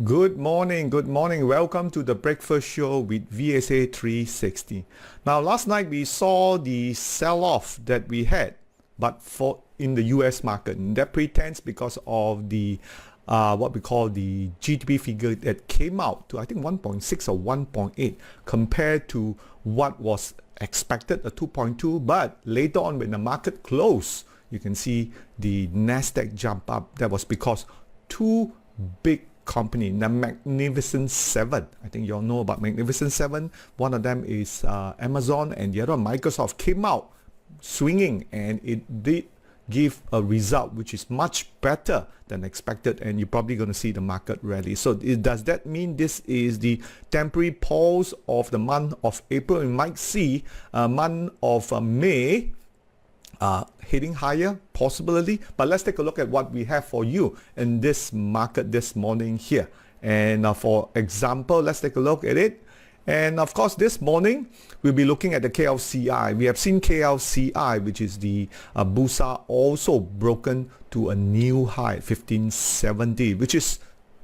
Good morning. Welcome to the breakfast show with VSA360. Now, last night we saw the sell-off that we had, but in the US market. And that pretense because of the what we call the GDP figure that came out to I think 1.6 or 1.8 compared to what was expected, a 2.2. But later on when the market closed, you can see the Nasdaq jump up. That was because two big company, the Magnificent Seven. I think you all know about Magnificent Seven. One of them is Amazon, and the other one, Microsoft, came out swinging, and it did give a result which is much better than expected, and you're probably going to see the market rally. So does that mean this is the temporary pause of the month of April? We might see a month of May heading higher, possibility. But let's take a look at what we have for you in this market this morning here. And for example, let's take a look at it. And of course, this morning, we'll be looking at the KLCI. We have seen KLCI, which is the Bursa, also broken to a new high, 1570, which is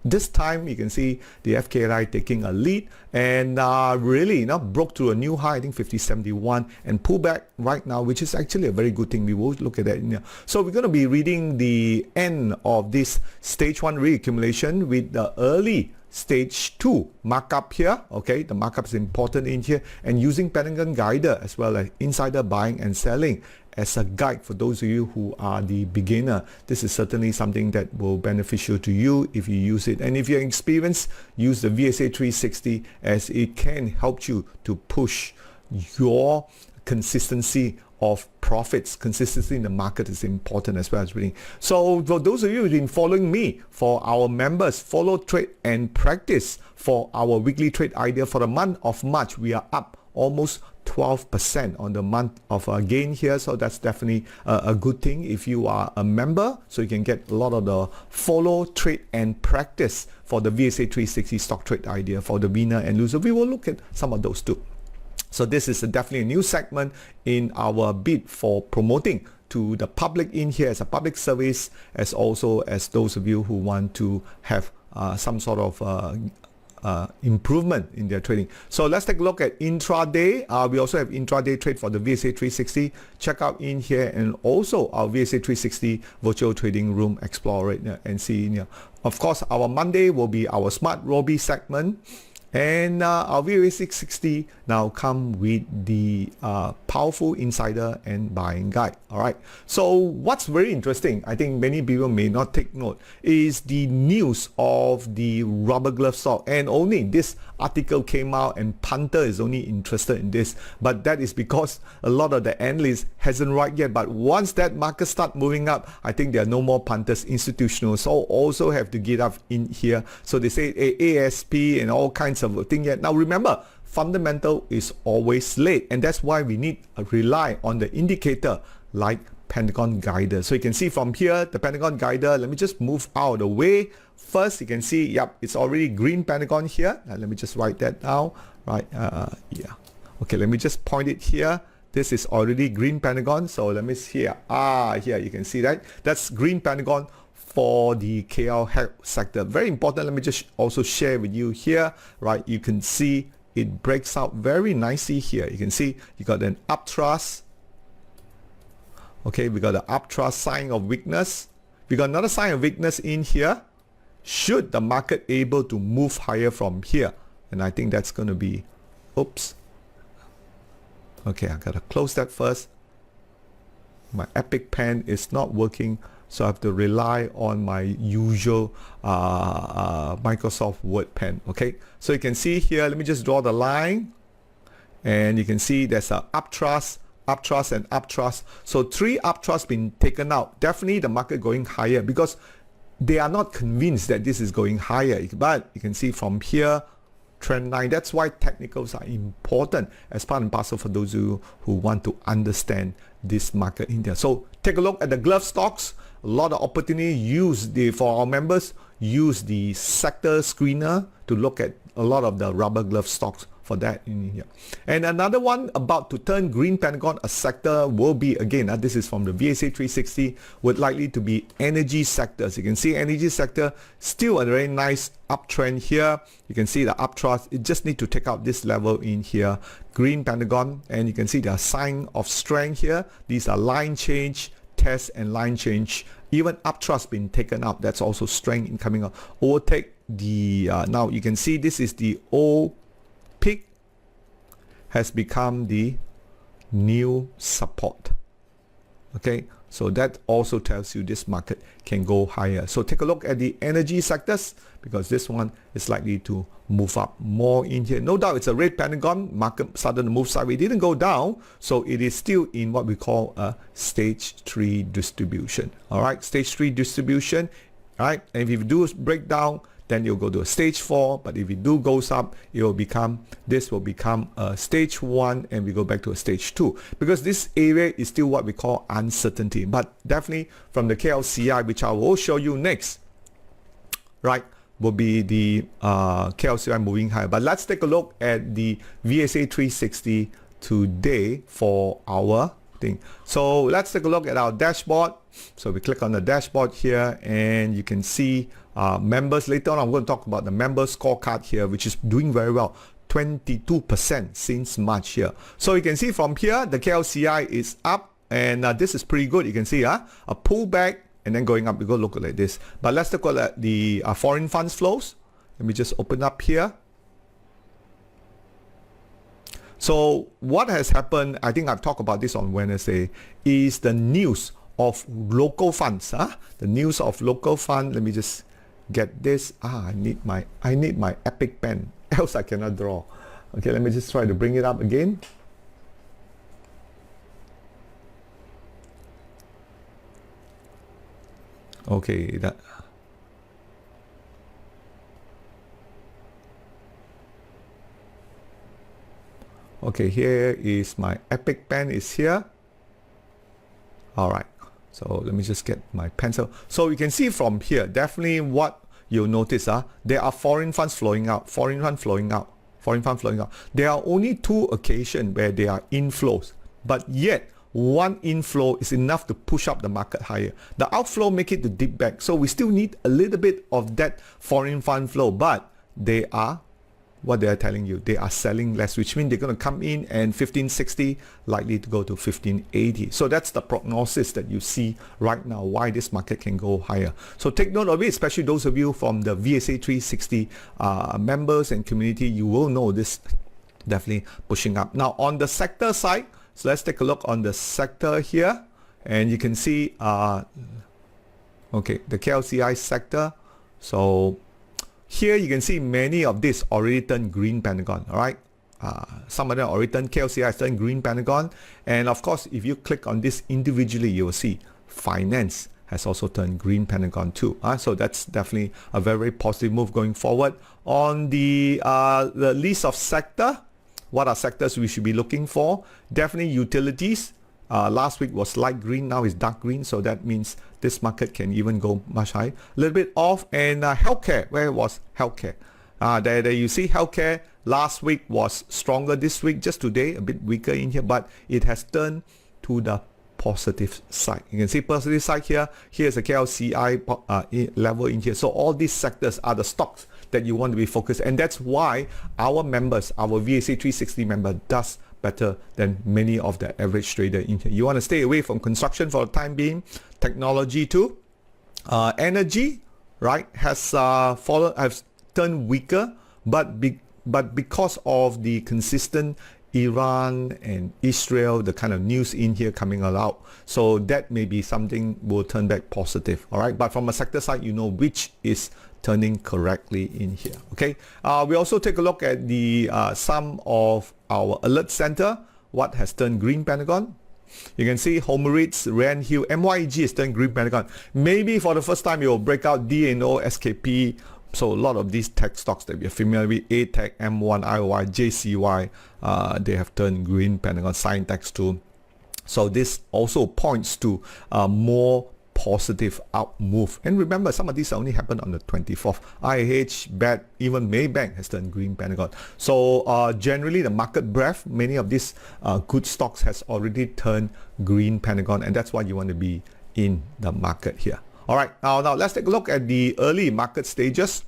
this time you can see the FKLI taking a lead and really broke through a new high, I think 5071, and pull back right now, which is actually a very good thing. We will look at that in here. So we're going to be reading the end of this stage 1 reaccumulation with the early stage 2 markup here. Okay, the markup is important in here, and using Pentagon guider as well as insider buying and selling as a guide for those of you who are the beginner. This is certainly something that will beneficial to you if you use it. And if you're experienced, use the VSA360 as it can help you to push your consistency of profits. Consistency in the market is important as well as reading. So for those of you who've been following me, for our members, follow, trade and practice for our weekly trade idea for the month of March. We are up almost 12% on the month of gain here, so that's definitely a good thing if you are a member, so you can get a lot of the follow, trade and practice for the VSA360 stock trade idea for the winner and loser. We will look at some of those too. So this is definitely a new segment in our bid for promoting to the public in here as a public service, as also as those of you who want to have some sort of improvement in their trading. So let's take a look at intraday. We also have intraday trade for the VSA360. Check out in here, and also our VSA360 virtual trading room. Explore it and see. Of course, our Monday will be our SmartRobie segment. And our VSA360 now come with the powerful insider and buying guide. All right. So what's very interesting, I think many people may not take note, is the news of the rubber glove stock. And only this article came out, and Punter is only interested in this. But that is because a lot of the analysts hasn't right yet. But once that market start moving up, I think there are no more punters. Institutional so also have to get up in here. So they say ASP and all kinds of thing yet. Now remember, fundamental is always late, and that's why we need to rely on the indicator like Pentagon guider. So you can see from here the Pentagon guider. Let me just move out of the way. First you can see, yep, it's already green Pentagon here. Let me just write that down. Right, yeah. Okay, let me just point it here. This is already green Pentagon. So let me see here. Here you can see that. That's green Pentagon for the KL health sector. Very important. Let me just also share with you here. Right, you can see it breaks out very nicely here. You can see you got an upthrust. Okay, we got an upthrust sign of weakness. We got another sign of weakness in here. Should the market able to move higher from here, and I think that's going to be, oops. Okay, I gotta close that first. My Epic pen is not working, so I have to rely on my usual Microsoft Word pen. Okay, so you can see here, let me just draw the line, and you can see there's a upthrust, upthrust and upthrust. So 3 upthrusts been taken out. Definitely the market going higher because they are not convinced that this is going higher. But you can see from here, trend line. That's why technicals are important as part and parcel for those of you who want to understand this market in there. So take a look at the glove stocks. A lot of opportunity. For our members, use the sector screener to look at a lot of the rubber glove stocks for that in here. And another one about to turn green Pentagon, a sector will be, again, this is from the VSA360, would likely to be energy sectors. You can see energy sector still a very nice uptrend here. You can see the uptrust. It just need to take out this level in here, green Pentagon, and you can see the sign of strength here. These are line change, test and line change. Even uptrust been taken up. That's also strength in coming up. Overtake the now you can see this is the old peak has become the new support. Okay, so that also tells you this market can go higher. So take a look at the energy sectors, because this one is likely to move up more in here. No doubt it's a red Pentagon. Market started to move sideways. It didn't go down, so it is still in what we call a stage 3 distribution. All right, stage 3 distribution. All right, and if you do break down, then you'll go to a stage 4, but if it do goes up, it will become, this will become a stage 1, and we go back to a stage 2, because this area is still what we call uncertainty. But definitely from the KLCI, which I will show you next, right, will be the KLCI moving higher. But let's take a look at the VSA360 today for our thing. So let's take a look at our dashboard. So we click on the dashboard here, and you can see members. Later on I'm going to talk about the member scorecard here, which is doing very well, 22% since March here. So you can see from here the KLCI is up, and this is pretty good. You can see a pullback and then going up. We go look like this. But let's take a look at the foreign funds flows. Let me just open up here. So what has happened, I think I've talked about this on Wednesday, is the news of local funds. The news of local fund. Let me just get this. I need my Epic pen, else I cannot draw. Okay, let me just try to bring it up again. Okay, that. Okay, here is my Epic pen is here. All right. So let me just get my pencil. So you can see from here, definitely what you'll notice, there are foreign funds flowing out, foreign fund flowing out, foreign fund flowing out. There are only 2 occasions where there are inflows, but yet one inflow is enough to push up the market higher. The outflow make it to dip back. So we still need a little bit of that foreign fund flow, but they are, what they are telling you, they are selling less, which means they're going to come in and 1560 likely to go to 1580. So that's the prognosis that you see right now, why this market can go higher. So take note of it, especially those of you from the VSA360 members and community. You will know this definitely pushing up. Now on the sector side, so let's take a look on the sector here, and you can see okay, the KLCI sector. So here you can see many of this already turned green Pentagon. All right, some of them already turned, KLCI has turned green Pentagon, and of course if you click on this individually, you will see finance has also turned green Pentagon too. So that's definitely a very positive move going forward. On the list of sector, what are sectors we should be looking for? Definitely utilities. Last week was light green, now it's dark green, so that means this market can even go much higher. A little bit off. And healthcare, where was healthcare? There you see healthcare last week was stronger, this week just today a bit weaker in here, but it has turned to the positive side. You can see positive side here. Here's a KLCI level in here. So all these sectors are the stocks that you want to be focused, and that's why our members, our VSA360 member, does better than many of the average trader in here. You want to stay away from construction for the time being. Technology too. Energy, right, has turned weaker, but because of the consistent Iran and Israel, the kind of news in here coming out, so that may be something will turn back positive. All right, but from a sector side, you know which is turning correctly in here. Okay, we also take a look at the some of our alert center, what has turned green Pentagon. You can see Homeritz, Rand Hill, MYG has turned green Pentagon. Maybe for the first time it will break out DNO, SKP. So a lot of these tech stocks that we are familiar with, ATech, M1, IOI, JCY, they have turned green Pentagon, Scientex too. So this also points to more positive out move. And remember, some of these only happened on the 24th. IH, BAT, even Maybank has turned green Pentagon. So generally the market breadth, many of these good stocks has already turned green Pentagon, and that's why you want to be in the market here. All right, now let's take a look at the early market stages.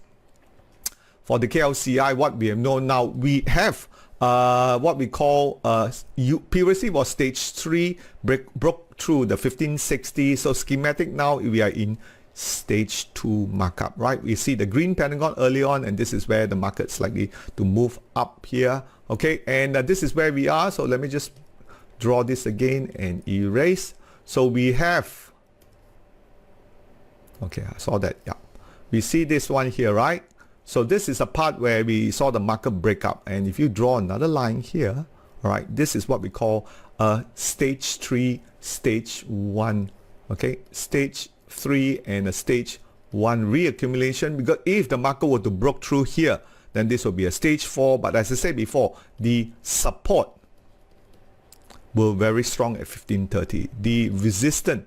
For the KLCI, what we have known now, we have what we call previously was stage 3, broke through the 1560. So schematic now we are in stage 2 markup, right? We see the green Pentagon early on, and this is where the market's likely to move up here. Okay, and this is where we are. So let me just draw this again and erase. So we have, okay, I saw that, yeah. We see this one here, right? So this is a part where we saw the market break up, and if you draw another line here, all right, this is what we call a stage 3, stage 1, okay, stage 3 and a stage 1 reaccumulation, because if the market were to break through here, then this will be a stage 4, but as I said before, the support will very strong at 1530, the resistance,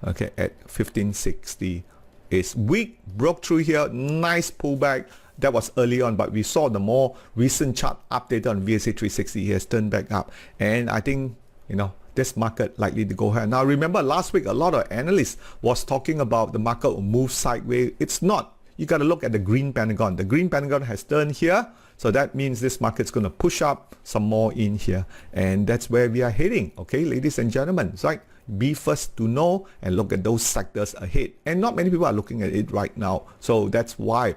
okay, at 1560 is weak, broke through here, nice pullback. That was early on, but we saw the more recent chart updated on VSA360 has turned back up, and I think, you know, this market likely to go higher. Now remember, last week a lot of analysts was talking about the market will move sideways. It's not. You got to look at the green Pentagon. The green Pentagon has turned here, so that means this market's going to push up some more in here, and that's where we are heading. Okay, ladies and gentlemen, right? Be first to know and look at those sectors ahead, and not many people are looking at it right now, so that's why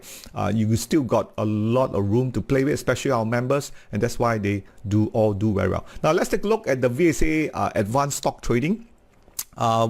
you still got a lot of room to play with, especially our members, and that's why they all do very well. Now let's take a look at the VSA advanced stock trading.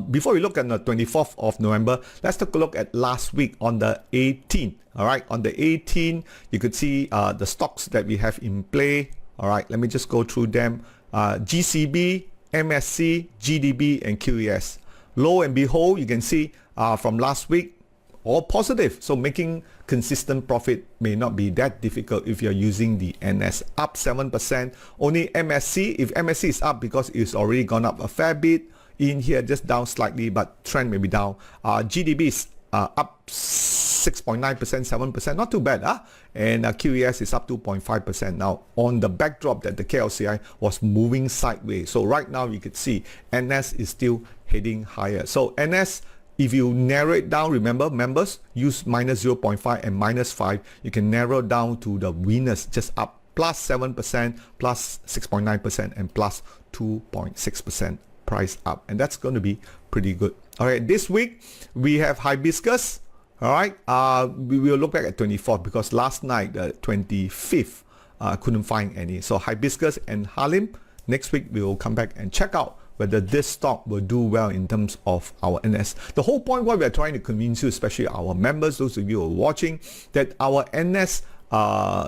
Before we look at the 24th of November, let's take a look at last week on the 18th. All right, on the 18th, you could see the stocks that we have in play. All right, let me just go through them. GCB, MSC, GDB, and QES. Lo and behold, you can see from last week, all positive. So making consistent profit may not be that difficult if you're using the NS. Up 7%. Only MSC, if MSC is up because it's already gone up a fair bit. In here, just down slightly, but trend may be down. GDB is up 6.9%, 7%, not too bad, huh? And QES is up 2.5%. Now, on the backdrop that the KLCI was moving sideways. So right now, you could see NS is still heading higher. So NS, if you narrow it down, remember, members, use minus 0.5 and minus 5. You can narrow down to the winners, just up plus 7%, plus 6.9%, and plus 2.6%. Price up, and that's going to be pretty good. All right, this week we have hibiscus. All right, we will look back at 24th because last night, the 25th, couldn't find any. So hibiscus and Halim. Next week we will come back and check out whether this stock will do well in terms of our NS. The whole point what we are trying to convince you, especially our members, those of you who are watching, that our NS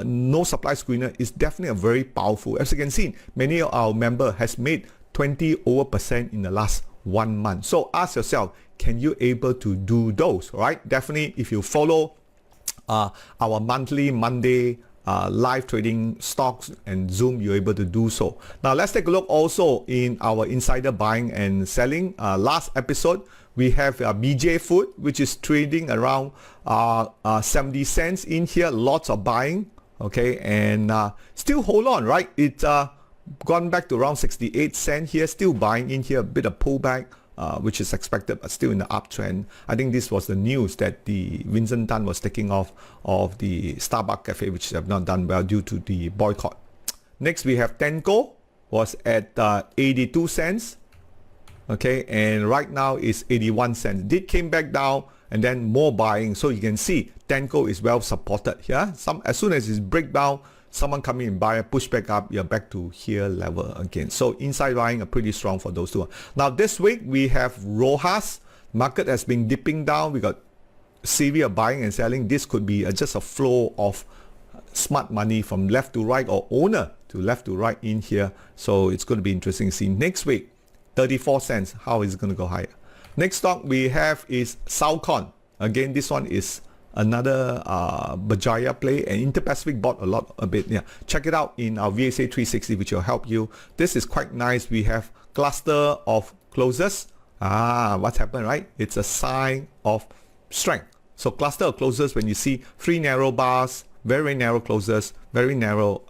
no supply screener is definitely a very powerful. As you can see, many of our members has made 20% in the last 1 month. So ask yourself, can you able to do those, right? Definitely, if you follow our Monday live trading stocks and Zoom, you're able to do so. Now let's take a look also in our insider buying and selling. Last episode, we have BJ Food, which is trading around 70 cents in here. Lots of buying, okay, and still hold on, right? It's gone back to around 68 cents here, still buying in here, a bit of pullback, which is expected, but still in the uptrend. I think this was the news that the Vincent Tan was taking off of the Starbucks Cafe, which have not done well due to the boycott. Next, we have Tenco, was at 82 cents, okay, and right now is 81 cents. Did came back down, and then more buying. So you can see Tenco is well supported here. As soon as it break down, someone coming in buy, push back up, you're back to here level again. So inside buying are pretty strong for those two. Now this week we have Rojas. Market has been dipping down. We got severe buying and selling. This could be just a flow of smart money from left to right or owner to left to right in here. So it's going to be interesting to see next week. 34 cents. How is it going to go higher? Next stock we have is Salcon. Again, this one is another Bajaya play, and Inter-Pacific bought a bit. Yeah, check it out in our VSA360, which will help you. This is quite nice. We have cluster of closes. What's happened, right? It's a sign of strength. So cluster of closes, when you see 3 narrow bars, very narrow closes, very narrow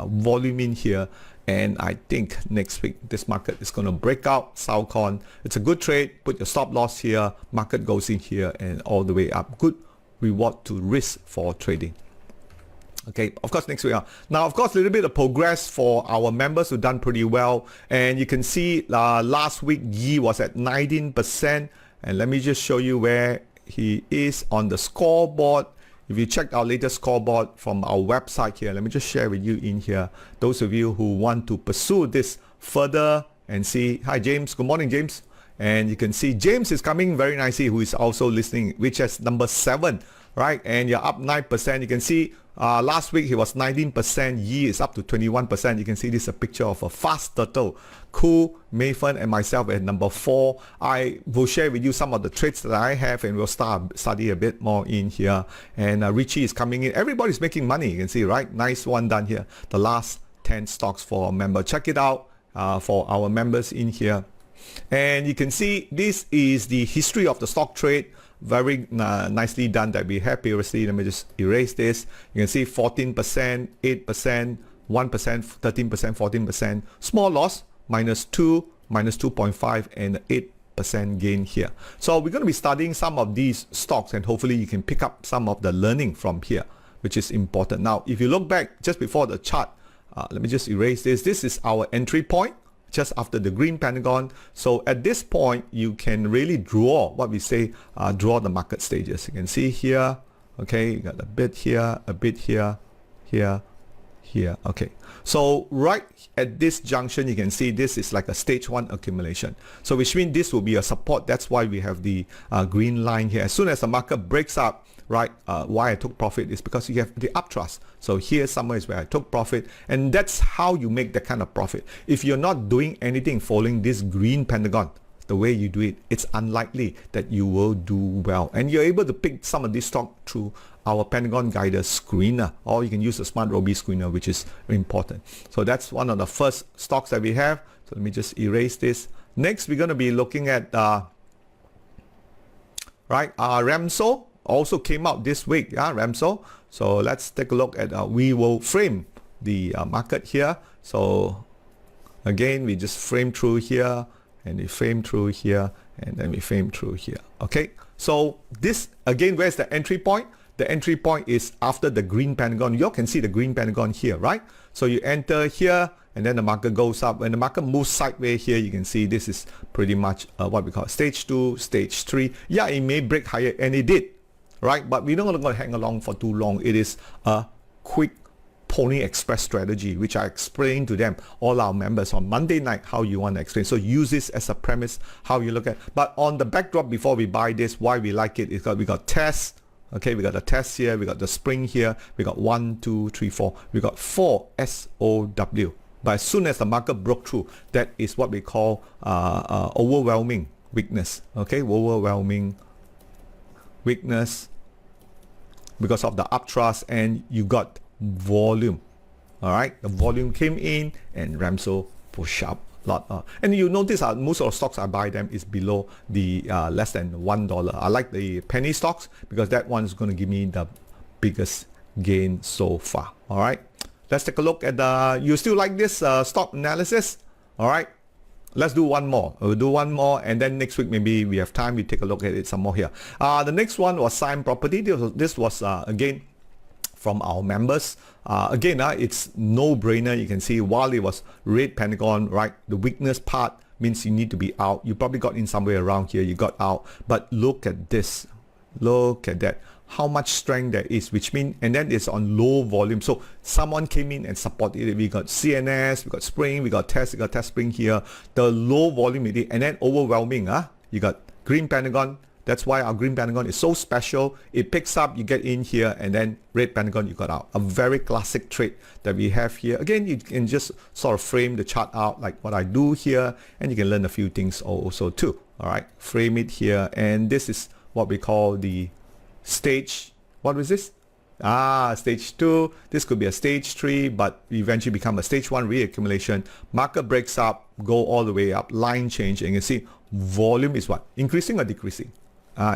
volume in here, and I think next week this market is going to break out Southcon. It's a good trade. Put your stop loss here, market goes in here and all the way up. Good reward to risk for trading. Okay, of course next week. Now, of course, a little bit of progress for our members who've done pretty well. And you can see last week, Yi was at 19%. And let me just show you where he is on the scoreboard. If you check our latest scoreboard from our website here, let me just share with you in here. Those of you who want to pursue this further and see. Hi, James. Good morning, James. And you can see James is coming very nicely, who is also listening, which is number 7, right? And you're up 9%. You can see last week he was 19%. Yi is up to 21%. You can see this is a picture of a fast turtle. Cool, Mayfern and myself at number 4. I will share with you some of the trades that I have, and we'll study a bit more in here. And Richie is coming in. Everybody's making money. You can see, right? Nice one done here. The last 10 stocks for a member. Check it out for our members in here. And you can see this is the history of the stock trade. Very nicely done that we have previously. Let me just erase this. You can see 14%, 8%, 1%, 13%, 14%. Small loss, -2, -2.5, and 8% gain here. So we're going to be studying some of these stocks, and hopefully you can pick up some of the learning from here, which is important. Now, if you look back just before the chart, let me just erase this. This is our entry point, just after the green Pentagon. So at this point, you can really draw what we say, draw the market stages. You can see here, okay, you got a bit here, here. Okay, so right at this junction, you can see this is like a stage 1 accumulation. So which means this will be a support. That's why we have the green line here. As soon as the market breaks up, right, why I took profit is because you have the uptrust. So here somewhere is where I took profit, and that's how you make that kind of profit. If you're not doing anything following this green Pentagon, the way you do it, it's unlikely that you will do well. And you're able to pick some of this stock through our Pentagon Guider screener, or you can use the SmartRobie screener, which is important. So that's one of the first stocks that we have. So let me just erase this. Next, we're going to be looking at Ramso. Also came out this week, Ramso. So let's take a look at, we will frame the market here. So again, we just frame through here, and we frame through here, and then we frame through here. Okay, so this again, where's the entry point? The entry point is after the green Pentagon. You all can see the green Pentagon here, right? So you enter here, and then the market goes up. When the market moves sideways here, you can see this is pretty much what we call stage 2, stage 3. Yeah, it may break higher, and it did, right? But we're not going to hang along for too long. It is a quick Pony Express strategy, which I explained to them, all our members, on Monday night, how you want to explain. So use this as a premise, how you look at. But on the backdrop, before we buy this, why we like it is because we got tests. Okay, we got the test here, we got the spring here, we got 1, 2, 3, 4, we got 4 SOW. But as soon as the market broke through, that is what we call overwhelming weakness. Okay, overwhelming weakness because of the uptrust, and you got volume. All right, the volume came in and Ramso push up a lot. And you notice most of the stocks I buy them is below the less than $1. I like the penny stocks because that one is going to give me the biggest gain so far. All right, let's take a look at the, you still like this stock analysis? All right, let's do one more. We'll do one more, and then next week maybe we have time, we take a look at it some more here. The next one was Sign Property. This was again from our members. Again, it's no-brainer. You can see while it was red Pentagon, right, the weakness part means you need to be out. You probably got in somewhere around here, you got out. But look at this. Look at that. How much strength there is, which means, and then it's on low volume. So someone came in and supported it. We got CNS, we got Spring, we got Test Spring here. The low volume, and then overwhelming. You got green Pentagon. That's why our green Pentagon is so special. It picks up, you get in here, and then red Pentagon, you got out. A very classic trade that we have here. Again, you can just sort of frame the chart out like what I do here, and you can learn a few things also too. All right, frame it here, and this is what we call the stage. What was this? Stage 2. This could be a stage 3, but eventually become a stage 1 reaccumulation. Market breaks up, go all the way up, line change, and you can see volume is what? Increasing or decreasing?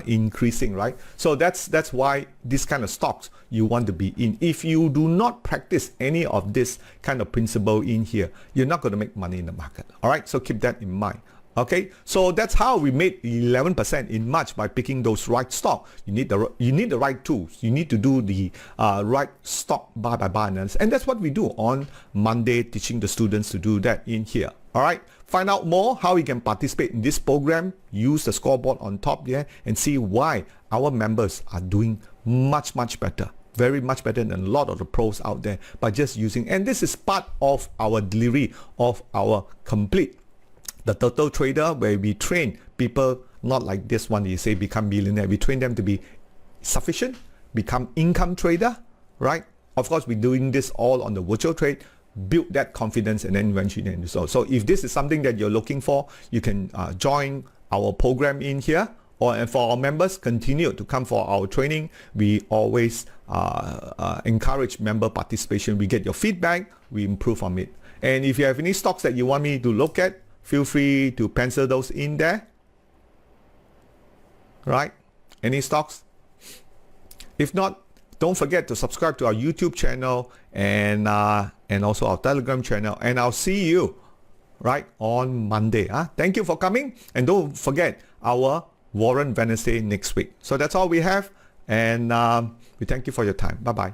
Increasing, right? So that's why this kind of stocks you want to be in. If you do not practice any of this kind of principle in here, you're not going to make money in the market. All right, so keep that in mind. Okay, so that's how we made 11% in March by picking those right stock. You need the right tools. You need to do the right stock buy by buy analysis, and that's what we do on Monday, teaching the students to do that in here. All right, find out more how you can participate in this program. Use the scoreboard on top there and see why our members are doing much better. Very much better than a lot of the pros out there by just using. And this is part of our delivery of our complete the Total Trader, where we train people not like this one you say become millionaire. We train them to be sufficient, become income trader, right? Of course, we're doing this all on the virtual trade, build that confidence, and then eventually do so. So if this is something that you're looking for, you can join our program in here. And for our members, continue to come for our training. We always encourage member participation. We get your feedback, we improve on it. And if you have any stocks that you want me to look at, feel free to pencil those in there. Right? Any stocks? If not, don't forget to subscribe to our YouTube channel and also our Telegram channel. And I'll see you right on Monday. Thank you for coming. And don't forget our Warren Wednesday next week. So that's all we have. And we thank you for your time. Bye-bye.